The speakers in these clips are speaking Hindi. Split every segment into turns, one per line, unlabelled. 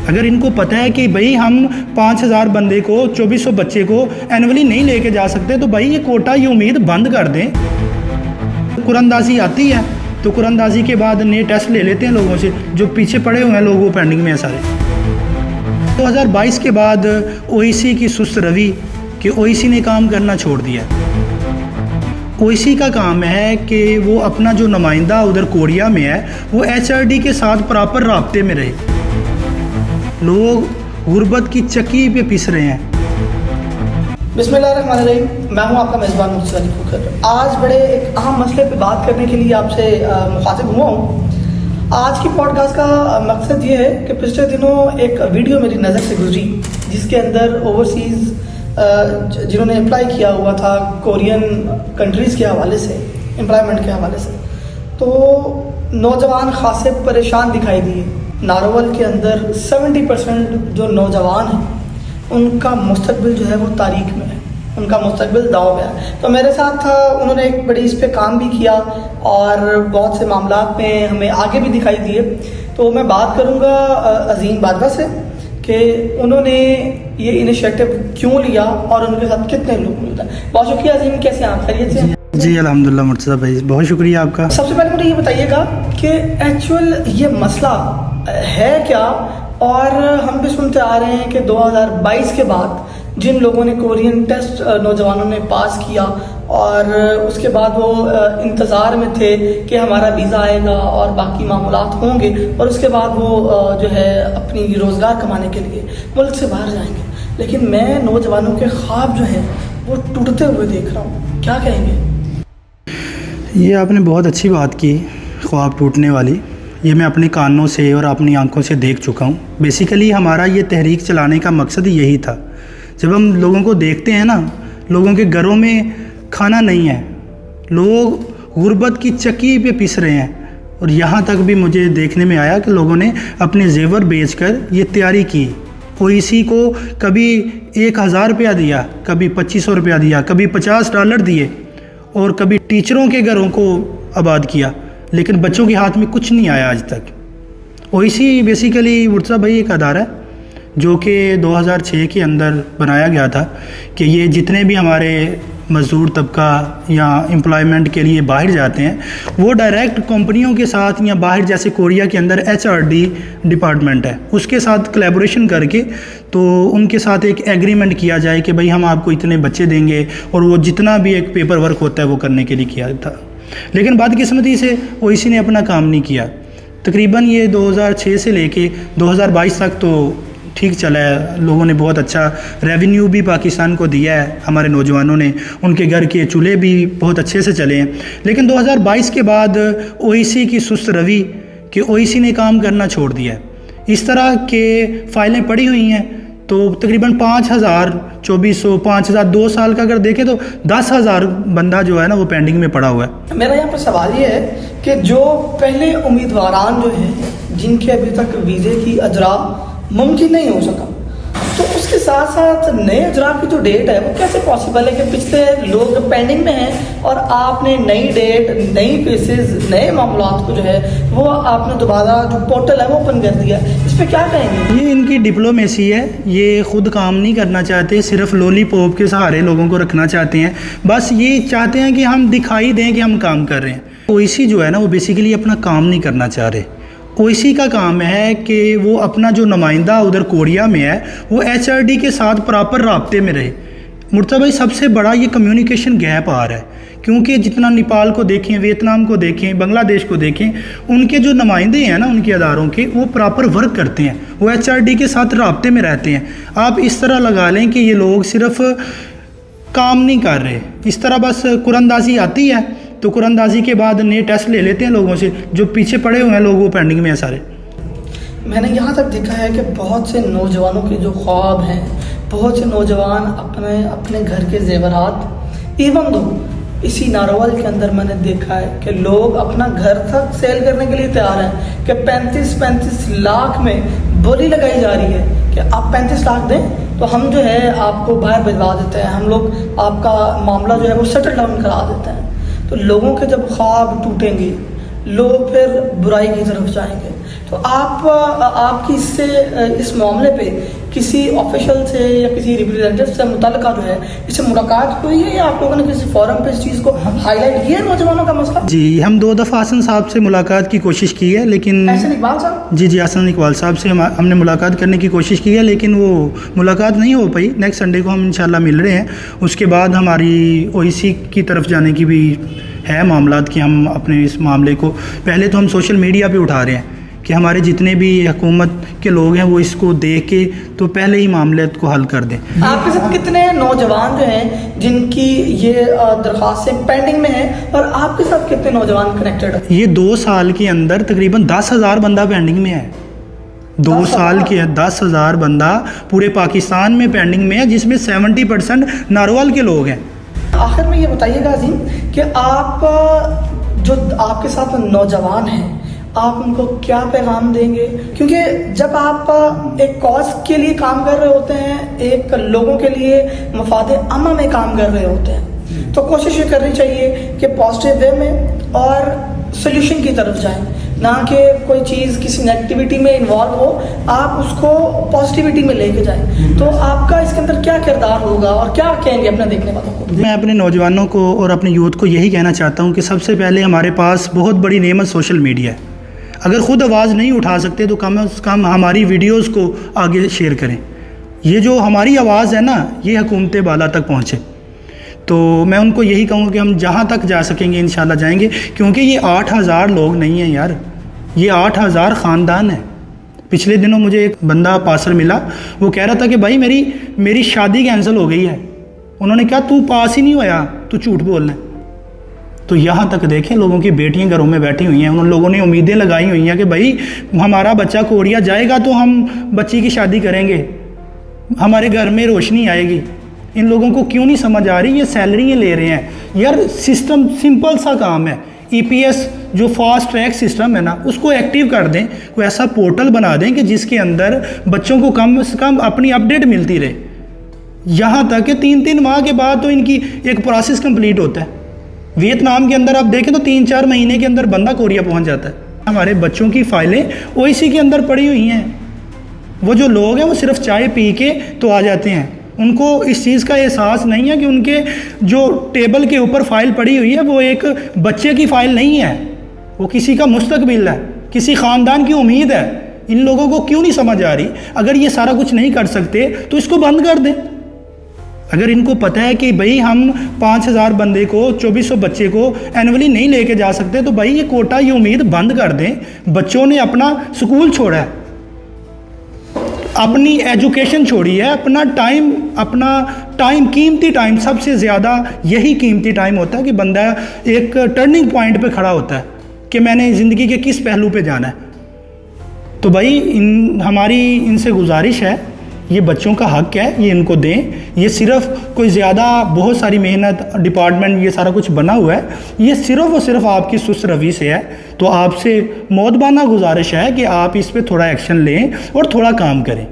अगर इनको पता है कि भाई हम 5000 बंदे को 2400 बच्चे को एनुअली नहीं लेके जा सकते, तो भाई ये कोटा ये उम्मीद बंद कर दें। कुरानंदाजी आती है तो कुरानंदाजी के बाद नए टेस्ट ले लेते हैं लोगों से, जो पीछे पड़े हुए हैं लोग वो पेंडिंग में हैं सारे। 2022 के बाद ओईसी की सुस्त रवि कि ओईसी ने काम करना छोड़ दिया। ओईसी का काम है कि वो अपना जो नुमाइंदा उधर कोरिया में है वो एचआरडी के साथ प्रॉपर राब्ते में रहे। लोग गुर्बत की चक्की पे पिस रहे हैं।
बिस्मिल्लाहिर्रहमानिर्रहीम, मैं हूं आपका मेज़बान मुर्तज़ा अली खोखर। आज बड़े एक अहम मसले पे बात करने के लिए आपसे मुखातिब हुआ हूं। आज की पॉडकास्ट का मकसद ये है कि पिछले दिनों एक वीडियो मेरी नज़र से गुजरी जिसके अंदर ओवरसीज़ जिन्होंने अप्लाई किया हुआ था कोरियन कंट्रीज़ के हवाले से, एम्प्लॉयमेंट के हवाले से, तो नौजवान खासे परेशान दिखाई दिए। नारोवल के अंदर 70% जो नौजवान हैं उनका मुस्तकबिल जो है वो तारीख में है, उनका मुस्तकबिल दाव में है। तो मेरे साथ उन्होंने एक बड़ी इस पे काम भी किया और बहुत से मामलात में हमें आगे भी दिखाई दिए। तो मैं बात करूँगा अजीम बादवा से कि उन्होंने ये इनिशिएटिव क्यों लिया और उनके साथ कितने लोग मिलते हैं। बहुत शुक्रिया अजीम, कैसे हैं आप? खैरियत से?
जी अल्हम्दुलिल्लाह मुर्तज़ा भाई, बहुत शुक्रिया आपका।
सबसे पहले मुझे ये बताइएगा कि एक्चुअल ये मसला है क्या, और हम भी सुनते आ रहे हैं कि 2022 के बाद जिन लोगों ने कोरियन टेस्ट नौजवानों ने पास किया और उसके बाद वो इंतज़ार में थे कि हमारा वीज़ा आएगा और बाकी मामूलात होंगे और उसके बाद वो जो है अपनी रोज़गार कमाने के लिए मुल्क से बाहर जाएंगे, लेकिन मैं नौजवानों के ख्वाब जो हैं वो टूटते हुए देख रहा हूँ। क्या कहेंगे?
ये आपने बहुत अच्छी बात की, ख्वाब टूटने वाली। ये मैं अपने कानों से और अपनी आंखों से देख चुका हूँ। बेसिकली हमारा ये तहरीक चलाने का मकसद यही था। जब हम लोगों को देखते हैं ना, लोगों के घरों में खाना नहीं है, लोग गुर्बत की चक्की पे पिस रहे हैं, और यहाँ तक भी मुझे देखने में आया कि लोगों ने अपने जेवर बेचकर ये तैयारी की। ओईसी को कभी 1000 रुपया दिया, कभी 2500 रुपया दिया, कभी $50 दिए, और कभी टीचरों के घरों को आबाद किया, लेकिन बच्चों के हाथ में कुछ नहीं आया आज तक। ओईसी बेसिकली मुर्तज़ा भाई एक अदारा है जो कि 2006 के अंदर बनाया गया था कि ये जितने भी हमारे मज़दूर तबका या एम्प्लॉयमेंट के लिए बाहर जाते हैं वो डायरेक्ट कंपनियों के साथ, या बाहर जैसे कोरिया के अंदर एचआरडी डिपार्टमेंट है उसके साथ कोलैबोरेशन करके तो उनके साथ एक एग्रीमेंट किया जाए कि भाई हम आपको इतने बच्चे देंगे, और वो जितना भी एक पेपर वर्क होता है वो करने के लिए किया था। लेकिन बदकिस्मती से ओईसी ने अपना काम नहीं किया। तकरीबन ये 2006 से लेके 2022 तक तो ठीक चला है, लोगों ने बहुत अच्छा रेवेन्यू भी पाकिस्तान को दिया है, हमारे नौजवानों ने, उनके घर के चूल्हे भी बहुत अच्छे से चले हैं। लेकिन 2022 के बाद ओईसी की सुस्त रवि कि ओईसी ने काम करना छोड़ दिया है। इस तरह के फाइलें पड़ी हुई हैं, तो तकरीबन 5000, 2400, 5000, 2 साल का अगर देखें तो 10,000 बंदा जो है ना वो पेंडिंग में पड़ा हुआ है।
मेरा यहाँ पर सवाल ये है कि जो पहले उम्मीदवारान जो हैं जिनके अभी तक वीज़े की अजरा मुमकिन नहीं हो सका, तो उसके साथ साथ नए अजरा की जो डेट है वो कैसे पॉसिबल है कि पिछले लोग पेंडिंग में हैं और आपने नई डेट, नई केसेस, नए मामलात को जो है वो आपने दोबारा जो पोर्टल है वो ओपन कर दिया? इस पर क्या कहेंगे?
ये इनकी डिप्लोमेसी है, ये खुद काम नहीं करना चाहते, सिर्फ लॉलीपॉप के सहारे लोगों को रखना चाहते हैं। बस ये चाहते हैं कि हम दिखाई दें कि हम काम कर रहे हैं। ओईसी जो है ना वो बेसिकली अपना काम नहीं करना चाह रहे। ओईसी का काम है कि वो अपना जो नुमाइंदा उधर कोरिया में है वो एचआरडी के साथ प्रॉपर राब्ते में रहे। मुर्तज़ा भाई सबसे बड़ा ये कम्युनिकेशन गैप आ रहा है, क्योंकि जितना नेपाल को देखें, वियतनाम को देखें, बांग्लादेश को देखें, उनके जो नुमाइंदे हैं ना उनके अदारों के, वो प्रॉपर वर्क करते हैं, वो एचआरडी के साथ राब्ते में रहते हैं। आप इस तरह लगा लें कि ये लोग सिर्फ काम नहीं कर रहे, इस तरह बस कुरानंदाजी आती है तो कुरानंदाजी के बाद नए टेस्ट ले लेते हैं लोगों से, जो पीछे पड़े हुए हैं लोग वो पेंडिंग में हैं सारे।
मैंने यहाँ तक देखा है कि बहुत से नौजवानों के जो ख्वाब हैं, बहुत से नौजवान अपने घर के जेवरात, इवन दो इसी नारोवल के अंदर मैंने देखा है कि लोग अपना घर तक सेल करने के लिए तैयार हैं कि 35 लाख में बोली लगाई जा रही है कि आप 35 लाख दें तो हम जो है आपको बाहर भिजवा देते हैं, हम लोग आपका मामला जो है वो सेटल डाउन करा देते हैं। तो लोगों के जब ख्वाब टूटेंगे लोग फिर बुराई की तरफ जाएंगे। तो आपकी इससे इस मामले पे किसी ऑफिशियल से या किसी रिप्रेजेंटेटिव से मुतल्लिका जो है इससे मुलाकात हुई है, या आप लोगों ने किसी फोरम पे इस चीज़ को हाईलाइट किया है नौजवानों का मसला?
जी, हम 2 दफ़ा हसन साहब से मुलाकात की कोशिश की है, लेकिन
एहसन इकबाल साहब,
जी हसन इकबाल साहब से हमने मुलाकात करने की कोशिश की है, लेकिन वो मुलाकात नहीं हो पाई। नेक्स्ट संडे को हम इंशाल्लाह मिल रहे हैं। उसके बाद हमारी ओईसी की तरफ जाने की भी है मामलात कि हम अपने इस मामले को पहले तो हम सोशल मीडिया पे उठा रहे हैं कि हमारे जितने भी हुकूमत के लोग हैं वो इसको देख के तो पहले ही मामले को हल कर दें।
आपके साथ कितने नौजवान जो हैं जिनकी ये दरख्वास्तें पेंडिंग में हैं, और आपके साथ कितने नौजवान कनेक्टेड हैं?
ये 2 साल के अंदर तकरीबन 10,000 बंदा पेंडिंग में है। 2 साल के 10,000 बंदा पूरे पाकिस्तान में पेंडिंग में है, जिसमें 70% नारोवाल के लोग हैं।
आखिर में ये बताइएगा अजीम कि आप जो आपके साथ नौजवान हैं, आप उनको क्या पैगाम देंगे? क्योंकि जब आप एक कॉज के लिए काम कर रहे होते हैं, एक लोगों के लिए मफाद आमा में काम कर रहे होते हैं, तो कोशिश ये करनी चाहिए कि पॉजिटिव वे में और सोल्यूशन की तरफ जाएं, ना कि कोई चीज़ किसी नेगेटिविटी में इन्वॉल्व हो, आप उसको पॉजिटिविटी में लेके जाएं। तो आपका इसके अंदर क्या किरदार होगा और क्या कहेंगे अपने देखने वालों को?
मैं अपने नौजवानों को और अपने यूथ को यही कहना चाहता हूँ कि सबसे पहले हमारे पास बहुत बड़ी नेमत सोशल मीडिया है। अगर ख़ुद आवाज़ नहीं उठा सकते तो कम से कम हमारी वीडियोस को आगे शेयर करें। ये जो हमारी आवाज़ है ना, ये हुकूमत बाला तक पहुँचे। तो मैं उनको यही कहूँगा कि हम जहाँ तक जा सकेंगे इंशाल्लाह जाएंगे, क्योंकि ये 8,000 लोग नहीं हैं यार, ये 8,000 ख़ानदान है। पिछले दिनों मुझे एक बंदा पासर मिला, वो कह रहा था कि भाई मेरी शादी कैंसिल हो गई है। उन्होंने कहा तू पास ही नहीं होया, तू झूठ बोलना है। तो यहाँ तक देखें, लोगों की बेटियां घरों में बैठी हुई हैं, उन लोगों ने उम्मीदें लगाई हुई हैं कि भाई हमारा बच्चा कोरिया जाएगा तो हम बच्ची की शादी करेंगे, हमारे घर में रोशनी आएगी। इन लोगों को क्यों नहीं समझ आ रही? ये सैलरी ले रहे हैं यार। सिस्टम सिंपल सा काम है, EPS जो फास्ट ट्रैक सिस्टम है ना, उसको एक्टिव कर दें। कोई ऐसा पोर्टल बना दें कि जिसके अंदर बच्चों को कम से कम अपनी अपडेट मिलती रहे। यहाँ तक कि 3-3 माह के बाद तो इनकी एक प्रोसेस कंप्लीट होता है। वियतनाम के अंदर आप देखें तो 3-4 महीने के अंदर बंदा कोरिया पहुँच जाता है। हमारे बच्चों की फाइलें ओईसी के अंदर पड़ी हुई हैं। वो जो लोग हैं वो सिर्फ चाय पी के तो आ जाते हैं, उनको इस चीज़ का एहसास नहीं है कि उनके जो टेबल के ऊपर फ़ाइल पड़ी हुई है वो एक बच्चे की फ़ाइल नहीं है, वो किसी का मुस्तकबिल है, किसी ख़ानदान की उम्मीद है। इन लोगों को क्यों नहीं समझ आ रही? अगर ये सारा कुछ नहीं कर सकते तो इसको बंद कर दें। अगर इनको पता है कि भाई हम 5,000 बंदे को 2400 बच्चे को एनुअली नहीं लेके जा सकते, तो भाई ये कोटा, ये उम्मीद बंद कर दें। बच्चों ने अपना स्कूल छोड़ा है, अपनी एजुकेशन छोड़ी है, अपना टाइम कीमती टाइम, सबसे ज़्यादा यही कीमती टाइम होता है कि बंदा एक टर्निंग पॉइंट पे खड़ा होता है कि मैंने ज़िंदगी के किस पहलू पे जाना है। तो भाई हमारी इनसे गुजारिश है, ये बच्चों का हक है, ये इनको दें। ये सिर्फ कोई ज़्यादा बहुत सारी मेहनत डिपार्टमेंट ये सारा कुछ बना हुआ है, ये सिर्फ और सिर्फ आपकी सुस्त रवि से है। तो आपसे मौदबाना गुजारिश है कि आप इस पे थोड़ा एक्शन लें और थोड़ा काम करें।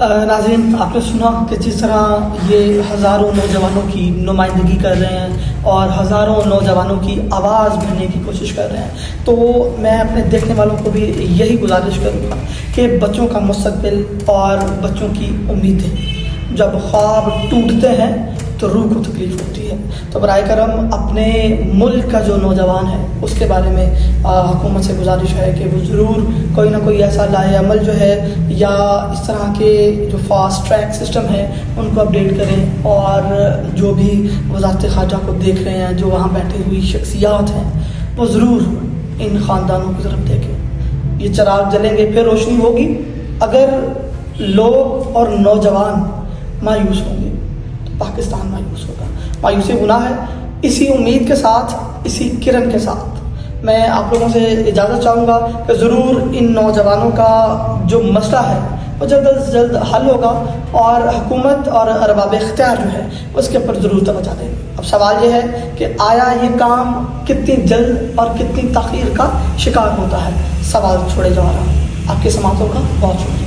नाज़रीन, आपने सुना कि जिस तरह ये हज़ारों नौजवानों की नुमाइंदगी कर रहे हैं और हज़ारों नौजवानों की आवाज़ बनने की कोशिश कर रहे हैं, तो मैं अपने देखने वालों को भी यही गुजारिश करूँगा कि बच्चों का मुस्तक़बिल और बच्चों की उम्मीदें जब ख्वाब टूटते हैं तो रूह को तकलीफ़ होती है। तो बराए करम अपने मुल्क का जो नौजवान है उसके बारे में हुकूमत से गुजारिश है कि वो ज़रूर कोई ना कोई ऐसा लाए अमल जो है या इस तरह के जो फास्ट ट्रैक सिस्टम है उनको अपडेट करें, और जो भी वज़ारत ख़ारजा को देख रहे हैं, जो वहाँ बैठी हुई शख्सियात हैं, वो ज़रूर इन ख़ानदानों की तरफ देखें। ये चिराग जलेंगे फिर रोशनी होगी। अगर लोग और नौजवान मायूस होंगे तो पाकिस्तान मायूस होगा। मायूसी गुनाह है। इसी उम्मीद के साथ, इसी किरण के साथ मैं आप लोगों से इजाज़त चाहूँगा कि ज़रूर इन नौजवानों का जो मसला है वो जल्द से जल्द हल होगा और हुकूमत और अरबाब इख्तियार जो है उसके ऊपर ज़रूर तवज्जो दें। अब सवाल ये है कि आया ये काम कितनी जल्द और कितनी ताख़ीर का शिकार होता है? सवाल छोड़े जा रहा है। आपकी समातों का बहुत शुक्रिया।